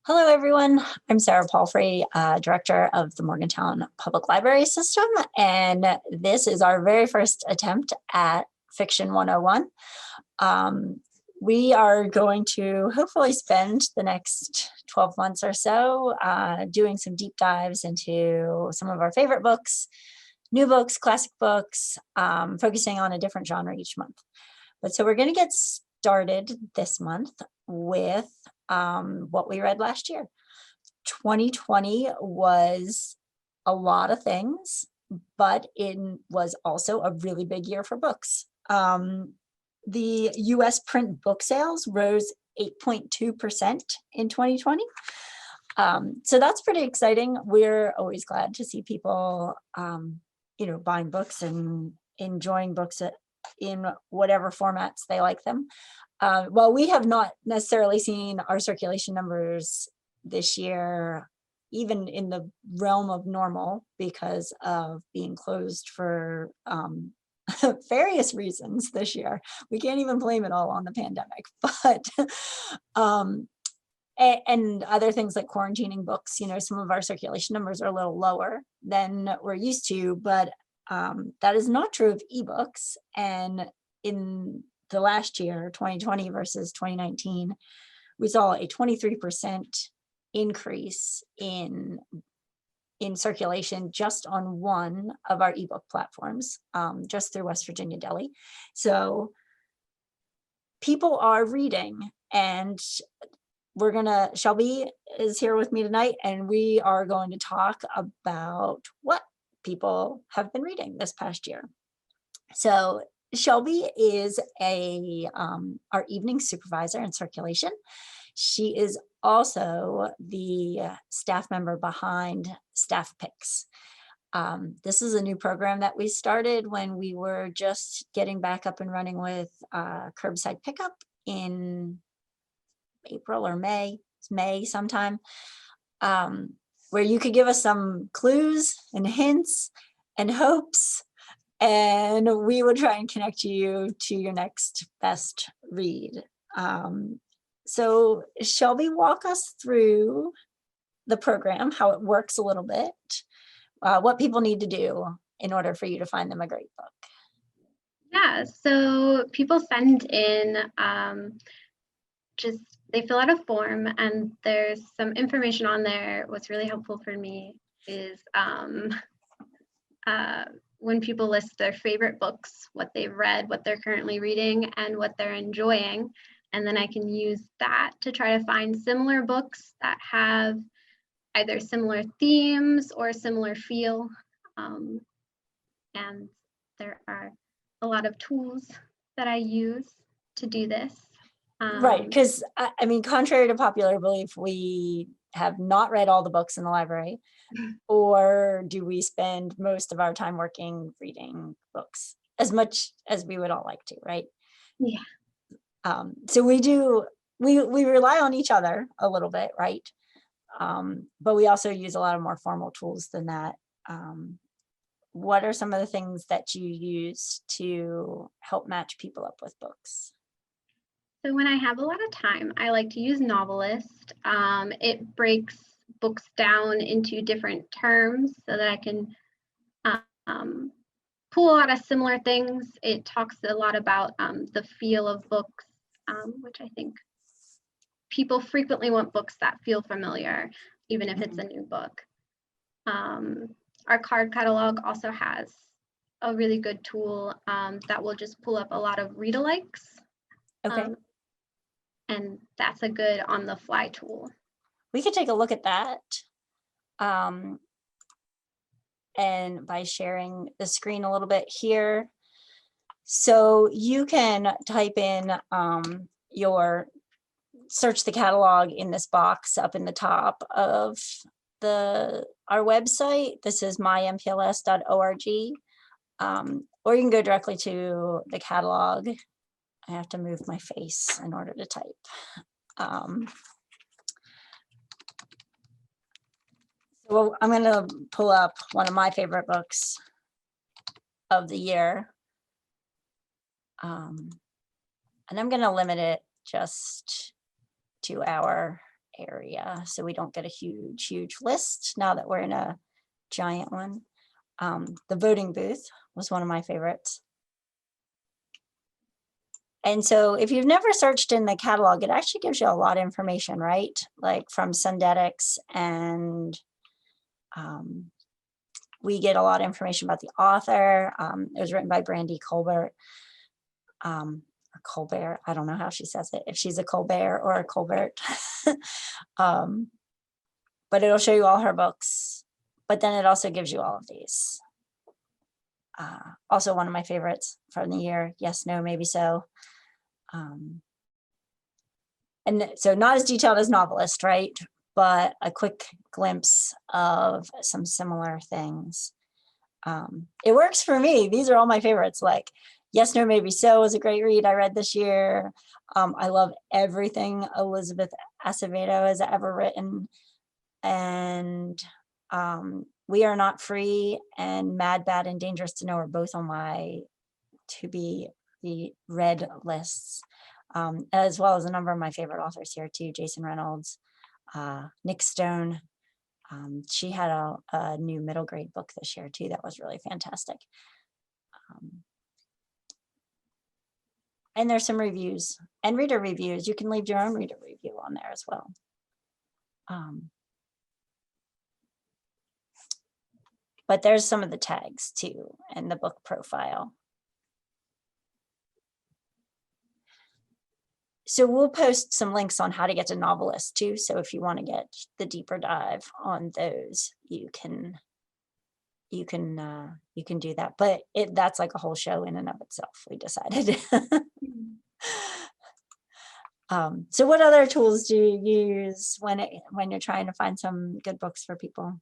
Hello, everyone. I'm Sarah Palfrey, Director of the Morgantown Public Library System, and this is our very first attempt at Fiction 101. We are going to hopefully spend the next 12 months or so doing some deep dives into some of our favorite books, new books, classic books, focusing on a different genre each month. But so we're going to get started this month with what we read last year. 2020 was a lot of things, but it was also a really big year for books. The US print book sales rose 8.2% in 2020. So that's pretty exciting. We're always glad to see people, buying books and enjoying books in whatever formats they like them. Well, we have not necessarily seen our circulation numbers this year, even in the realm of normal, because of being closed for various reasons this year. We can't even blame it all on the pandemic, but and other things like quarantining books, some of our circulation numbers are a little lower than we're used to, but that is not true of ebooks. And in the last year, 2020 versus 2019, we saw a 23% increase in circulation just on one of our ebook platforms, just through West Virginia Deli. So people are reading, and Shelby is here with me tonight, and we are going to talk about what people have been reading this past year. So Shelby is our evening supervisor in circulation. She is also the staff member behind Staff Picks. This is a new program that we started when we were just getting back up and running with curbside pickup in April or May. It's May sometime, where you could give us some clues and hints and hopes, and we would try and connect you to your next best read. So Shelby, walk us through the program, how it works a little bit, what people need to do in order for you to find them a great book. Yeah, so people send in, they fill out a form, and there's some information on there. What's really helpful for me is when people list their favorite books, what they've read, what they're currently reading, and what they're enjoying. And then I can use that to try to find similar books that have either similar themes or similar feel. And there are a lot of tools that I use to do this. Right, because I mean, contrary to popular belief, we have not read all the books in the library. Or do we spend most of our time reading books as much as we would all like to, right? Yeah. So we rely on each other a little bit, right? But we also use a lot of more formal tools than that. What are some of the things that you use to help match people up with books? So when I have a lot of time, I like to use Novelist. It breaks books down into different terms so that I can pull a lot of similar things. It talks a lot about the feel of books, which I think people frequently want books that feel familiar, even if it's a new book. Our card catalog also has a really good tool that will just pull up a lot of read-alikes. Okay. And that's a good on-the-fly tool. We could take a look at that. And by sharing the screen a little bit here. So you can type in search the catalog in this box up in the top of our website. This is mympls.org. Or you can go directly to the catalog. I have to move my face in order to type. Well, I'm going to pull up one of my favorite books of the year. And I'm going to limit it just to our area, so we don't get a huge list now that we're in a giant one. The voting booth was one of my favorites. And so if you've never searched in the catalog, it actually gives you a lot of information, right? Like from Sundetics, and we get a lot of information about the author. It was written by Brandy Colbert, or Colbert. I don't know how she says it, if she's a Colbert or a Colbert. But it'll show you all her books. But then it also gives you all of these. Also one of my favorites from the year, Yes, No, Maybe So. And so not as detailed as Novelist, right? But a quick glimpse of some similar things. It works for me. These are all my favorites. Like Yes, No, Maybe So was a great read I read this year. I love everything Elizabeth Acevedo has ever written. And We Are Not Free and Mad, Bad, and Dangerous to Know are both on my to be read lists, as well as a number of my favorite authors here too. Jason Reynolds, Nick Stone. She had a new middle grade book this year too that was really fantastic. And there's some reviews and reader reviews. You can leave your own reader review on there as well. But there's some of the tags too, and the book profile. So we'll post some links on how to get to Novelist too. So if you want to get the deeper dive on those, you can do that. But that's like a whole show in and of itself, we decided. So what other tools do you use when you're trying to find some good books for people?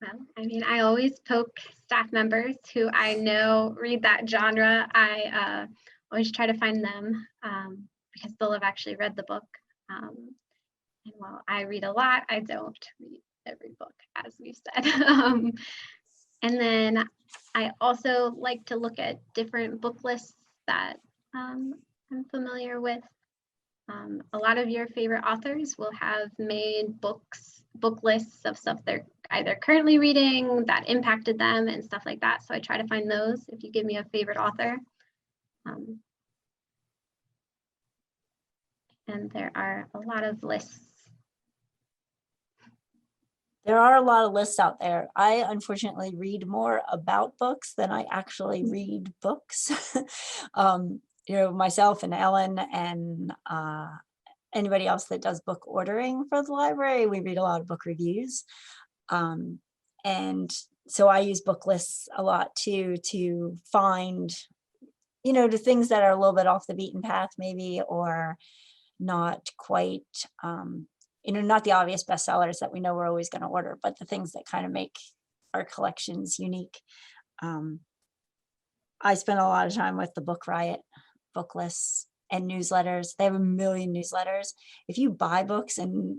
Well, I mean, I always poke staff members who I know read that genre. I always try to find them because they'll have actually read the book. And while I read a lot, I don't read every book, as we've said. And then I also like to look at different book lists that I'm familiar with. A lot of your favorite authors will have made book lists of stuff they're either currently reading that impacted them and stuff like that. So I try to find those if you give me a favorite author. And there are a lot of lists. There are a lot of lists out there. I unfortunately read more about books than I actually read books. Myself and Ellen and anybody else that does book ordering for the library, we read a lot of book reviews. And so I use book lists a lot too, to find, the things that are a little bit off the beaten path maybe, or not quite, not the obvious bestsellers that we know we're always going to order, but the things that kind of make our collections unique. I spend a lot of time with the Book Riot book lists and newsletters. They have a million newsletters. If you buy books, and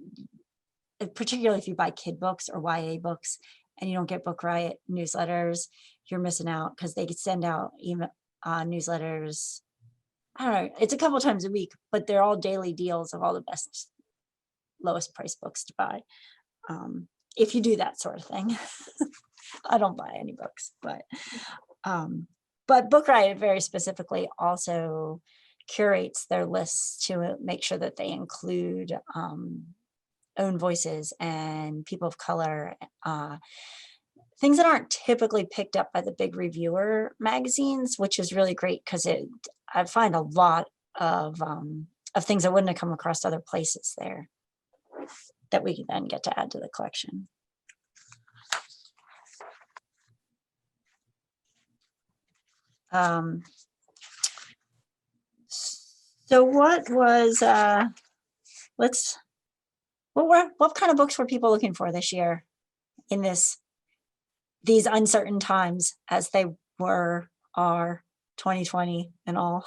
particularly if you buy kid books or YA books and you don't get Book Riot newsletters, you're missing out, because they could send out newsletters. I don't know, it's a couple times a week, but they're all daily deals of all the best, lowest price books to buy. If you do that sort of thing. I don't buy any books, but Book Riot very specifically also curates their lists to make sure that they include own voices and people of color, things that aren't typically picked up by the big reviewer magazines, which is really great, because I find a lot of things I wouldn't have come across other places there that we then get to add to the collection. So what was what kind of books were people looking for this year in these uncertain times, as they are 2020 and all?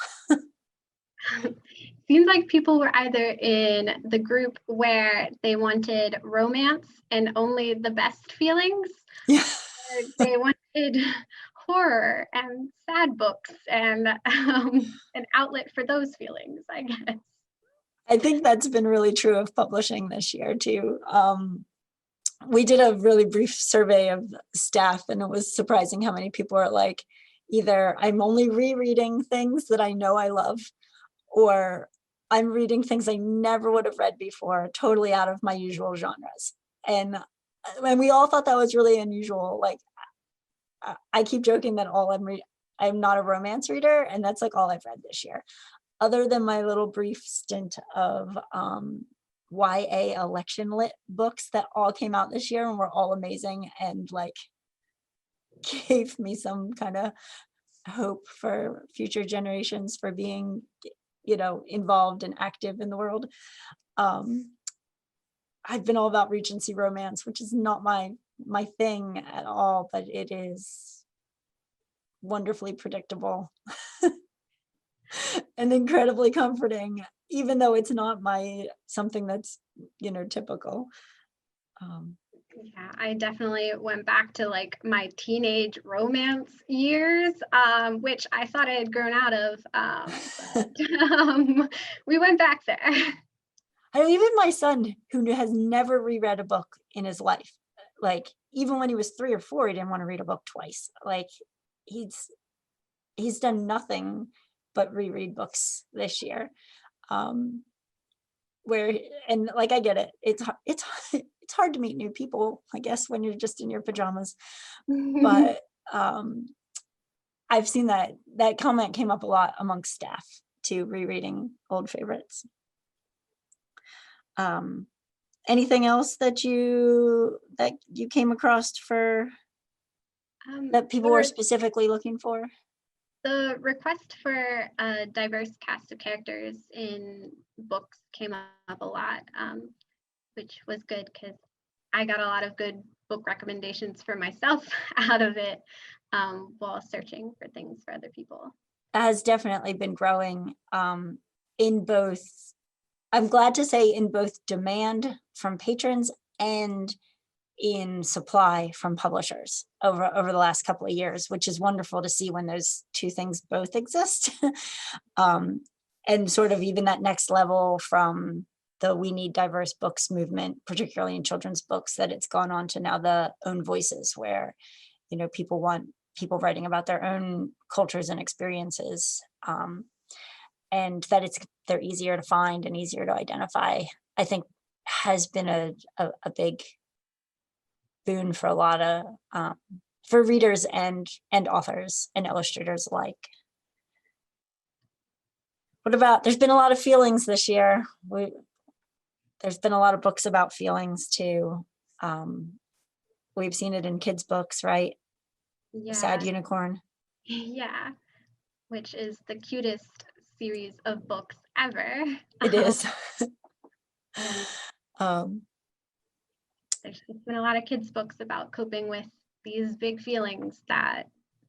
Seems like people were either in the group where they wanted romance and only the best feelings, Yeah. or they wanted horror and sad books and an outlet for those feelings, I guess. I think that's been really true of publishing this year too. We did a really brief survey of staff, and it was surprising how many people are like, either I'm only rereading things that I know I love, or I'm reading things I never would have read before, totally out of my usual genres. And we all thought that was really unusual. Like, I keep joking that I'm not a romance reader, and that's like all I've read this year, other than my little brief stint of YA election lit books that all came out this year and were all amazing and like gave me some kind of hope for future generations for being, involved and active in the world. I've been all about Regency romance, which is not my thing at all, but it is wonderfully predictable and incredibly comforting, even though it's not something that's, typical. Yeah, I definitely went back to like my teenage romance years, which I thought I had grown out of. But, we went back there. Even my son, who has never reread a book in his life, like even when he was 3 or 4, he didn't want to read a book twice. Like he's done nothing but reread books this year. And like I get it. It's hard to meet new people, I guess, when you're just in your pajamas. But I've seen that comment came up a lot amongst staff to rereading old favorites. Anything else that you came across for that people were specifically looking for? The request for a diverse cast of characters in books came up a lot, which was good because I got a lot of good book recommendations for myself out of it while searching for things for other people. That has definitely been growing in both, I'm glad to say, in both demand from patrons and in supply from publishers over the last couple of years, which is wonderful to see when those two things both exist. And sort of even that next level from the We Need Diverse Books movement, particularly in children's books, that it's gone on to now the Own Voices, where people want people writing about their own cultures and experiences, and that they're easier to find and easier to identify, I think has been a big boon for a lot of for readers and authors and illustrators alike. What about, there's been a lot of feelings this year. There's been a lot of books about feelings too. We've seen it in kids' books, right? Yeah. Sad Unicorn. Yeah, which is the cutest series of books ever. It is. There's been a lot of kids' books about coping with these big feelings that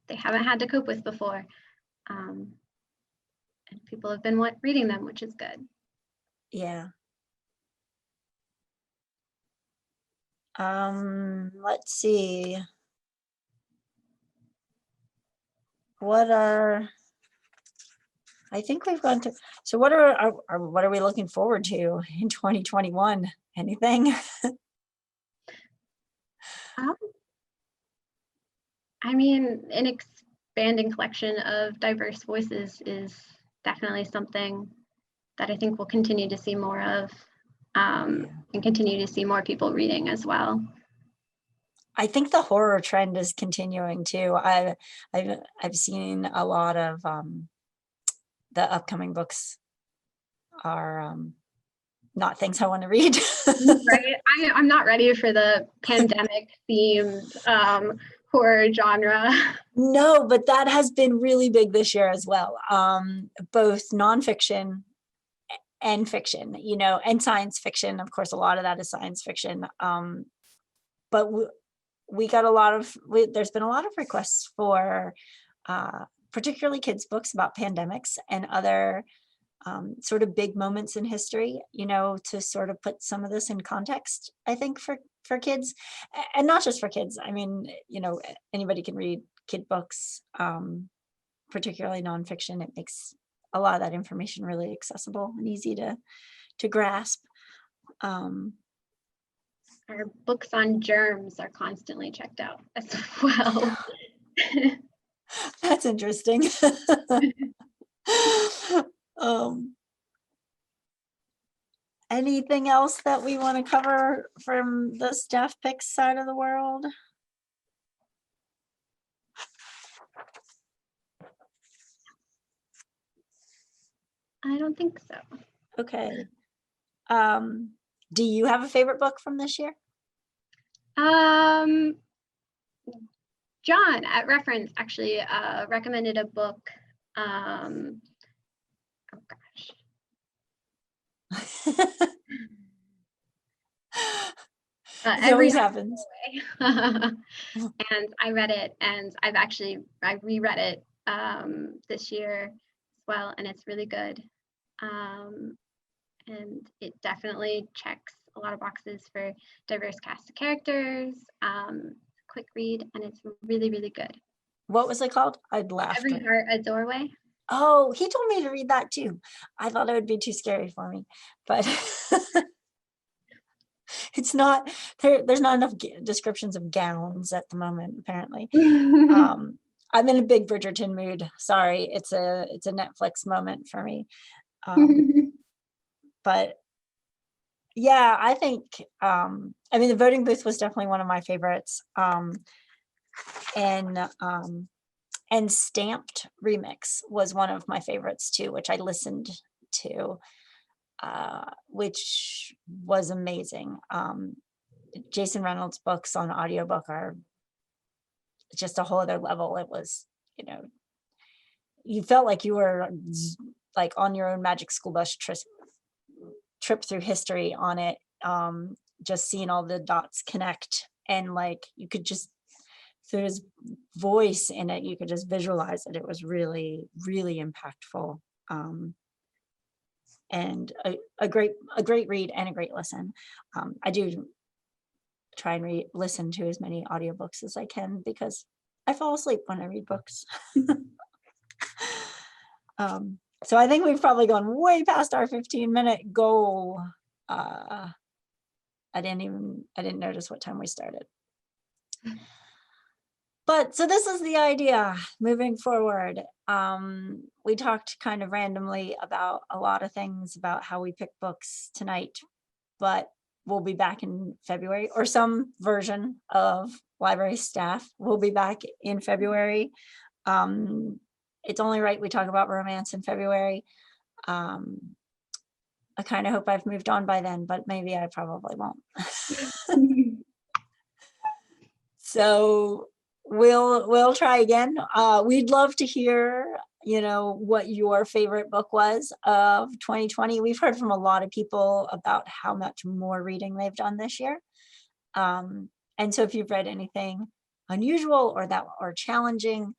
they haven't had to cope with before. And people have been reading them, which is good. Yeah. Let's see. I think we've gone through. So what are we looking forward to in 2021? Anything? I mean, an expanding collection of diverse voices is definitely something that I think we'll continue to see more of, and continue to see more people reading as well. I think the horror trend is continuing too. I've seen a lot of the upcoming books are not things I want to read. Right, I'm not ready for the pandemic themed horror genre. No, but that has been really big this year as well. Both nonfiction and fiction, and science fiction. Of course, a lot of that is science fiction. But we got there's been a lot of requests for particularly kids' books about pandemics and other sort of big moments in history, to sort of put some of this in context, I think, for kids, and not just for kids. I mean, anybody can read kid books, particularly nonfiction. It makes a lot of that information really accessible and easy to to grasp. Our books on germs are constantly checked out as well. That's interesting. Anything else that we want to cover from the staff picks side of the world? I don't think so. Okay. Do you have a favorite book from this year? John at Reference actually recommended a book. Oh gosh. It always happens. And I read it, and I reread it this year as well, and it's really good. And it definitely checks a lot of boxes for diverse cast of characters. Quick read, and it's really, really good. What was it called? I'd laugh. Every Heart a Doorway. Oh, he told me to read that too. I thought it would be too scary for me, but it's not. There's not enough descriptions of gowns at the moment, apparently. I'm in a big Bridgerton mood. Sorry, it's a Netflix moment for me. But yeah, I think I mean, the voting booth was definitely one of my favorites. And Stamped Remix was one of my favorites too, which I listened to, which was amazing. Jason Reynolds books on audiobook are just a whole other level. It was, you felt like you were like on your own Magic School Bus trip through history on it, just seeing all the dots connect, and like you could just, through his voice in it, you could just visualize it. It was really, really impactful, and a great read and a great listen. I do try and listen to as many audiobooks as I can because I fall asleep when I read books. So I think we've probably gone way past our 15-minute goal. I didn't notice what time we started. But so this is the idea moving forward. We talked kind of randomly about a lot of things about how we pick books tonight, but we'll be back in February, or some version of library staff will be back in February. It's only right we talk about romance in February. I kind of hope I've moved on by then, but maybe I probably won't. So we'll try again. We'd love to hear, what your favorite book was of 2020. We've heard from a lot of people about how much more reading they've done this year. And so if you've read anything unusual or challenging,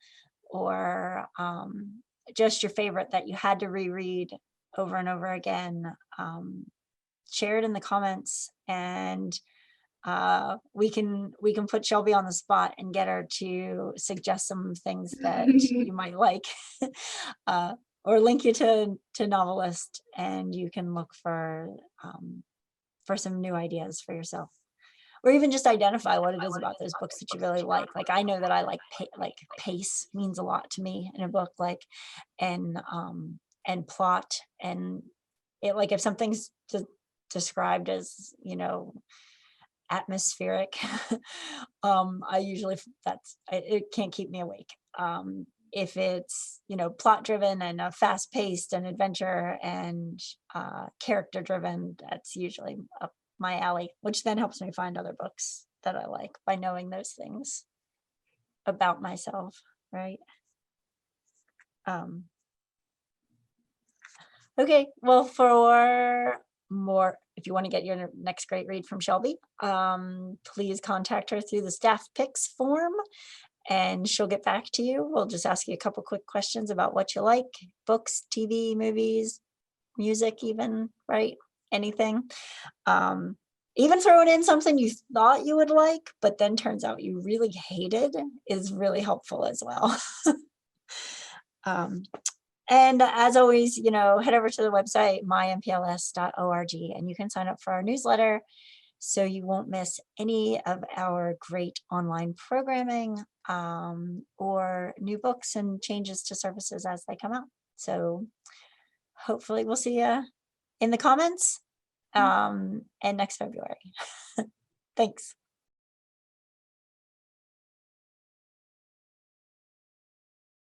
or just your favorite that you had to reread over and over again, share it in the comments, and we can put Shelby on the spot and get her to suggest some things that you might like, or link you to Novelist, and you can look for some new ideas for yourself, or even just identify what it is about those books that you really like. Like, I know that I like pace means a lot to me in a book, and plot, and it, like, if something's described as atmospheric, I usually, it can't keep me awake. If it's plot driven and fast paced and adventure and character driven, that's usually up my alley, which then helps me find other books that I like by knowing those things about myself, right? Okay, well, for more, if you want to get your next great read from Shelby, please contact her through the staff picks form, and she'll get back to you. We'll just ask you a couple quick questions about what you like: books, TV, movies, music, even, right? Anything. Even throwing in something you thought you would like, but then turns out you really hated, is really helpful as well. And as always, head over to the website, mympls.org, and you can sign up for our newsletter so you won't miss any of our great online programming or new books and changes to services as they come out. So hopefully we'll see you in the comments and next February. Thanks.